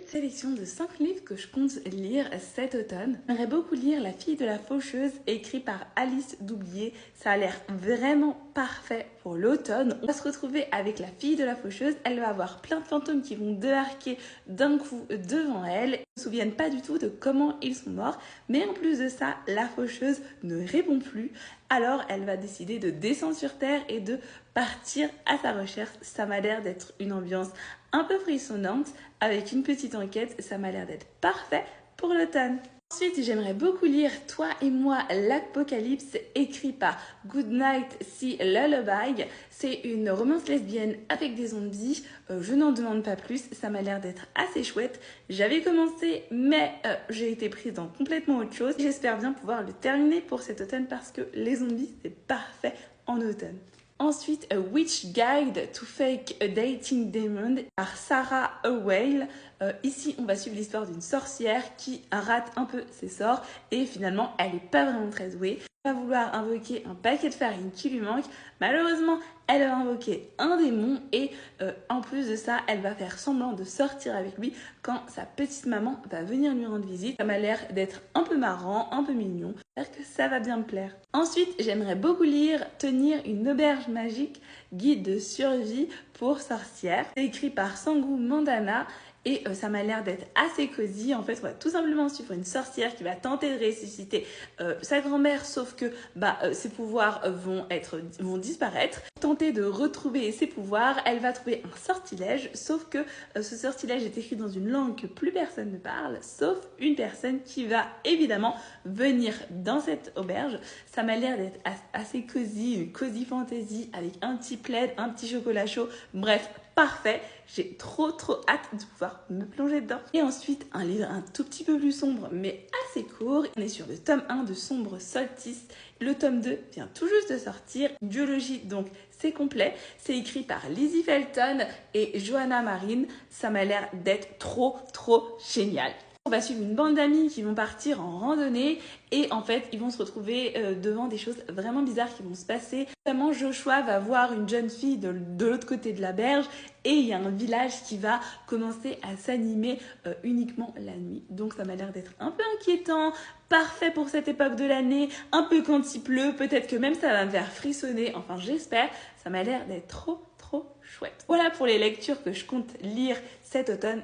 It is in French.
petite sélection de 5 livres que je compte lire cet automne. J'aimerais beaucoup lire La fille de la faucheuse, écrit par Alice Doublier. Ça a l'air vraiment parfait pour l'automne. On va se retrouver avec la fille de la faucheuse. Elle va avoir plein de fantômes qui vont débarquer d'un coup devant elle. Ils ne se souviennent pas du tout de comment ils sont morts. Mais en plus de ça, la faucheuse ne répond plus. Alors elle va décider de descendre sur terre et de partir à sa recherche. Ça m'a l'air d'être une ambiance un peu frissonnante avec une petite enquête. Ça m'a l'air d'être parfait pour l'automne. Ensuite, j'aimerais beaucoup lire Toi et moi, l'Apocalypse, écrit par Goodnight Sea Lullaby. C'est une romance lesbienne avec des zombies. Je n'en demande pas plus, ça m'a l'air d'être assez chouette. J'avais commencé, mais j'ai été prise dans complètement autre chose. J'espère bien pouvoir le terminer pour cet automne parce que les zombies, c'est parfait en automne. Ensuite, A Witch Guide to Fake a Dating Demon par Sarah Howell. Ici, on va suivre l'histoire d'une sorcière qui rate un peu ses sorts et finalement, elle n'est pas vraiment très douée. Elle va vouloir invoquer un paquet de farine qui lui manque. Malheureusement, elle va invoquer un démon et en plus de ça, elle va faire semblant de sortir avec lui quand sa petite maman va venir lui rendre visite. Ça m'a l'air d'être un peu marrant, un peu mignon. J'espère que ça va bien me plaire. Ensuite, j'aimerais beaucoup lire Tenir une auberge magique, guide de survie pour sorcières. C'est écrit par Sangu Mandana. Et ça m'a l'air d'être assez cosy. En fait, on va tout simplement suivre une sorcière qui va tenter de ressusciter sa grand-mère, sauf que ses pouvoirs vont disparaître. Tenter de retrouver ses pouvoirs, elle va trouver un sortilège, sauf que ce sortilège est écrit dans une langue que plus personne ne parle, sauf une personne qui va évidemment venir dans cette auberge. Ça m'a l'air d'être assez cosy, une cosy fantasy avec un petit plaid, un petit chocolat chaud, bref, parfait. J'ai trop hâte de pouvoir me plonger dedans. Et ensuite, un livre un tout petit peu plus sombre, mais assez court. On est sur le tome 1 de Sombre Solstice. Le tome 2 vient tout juste de sortir. Biologie, donc c'est complet. C'est écrit par Lizzie Felton et Johanna Marine. Ça m'a l'air d'être trop génial. On va suivre une bande d'amis qui vont partir en randonnée et en fait ils vont se retrouver devant des choses vraiment bizarres qui vont se passer. Notamment Joshua va voir une jeune fille de l'autre côté de la berge et il y a un village qui va commencer à s'animer uniquement la nuit. Donc ça m'a l'air d'être un peu inquiétant, parfait pour cette époque de l'année, un peu quand il pleut, peut-être que même ça va me faire frissonner, enfin j'espère, ça m'a l'air d'être trop chouette. Voilà pour les lectures que je compte lire cet automne.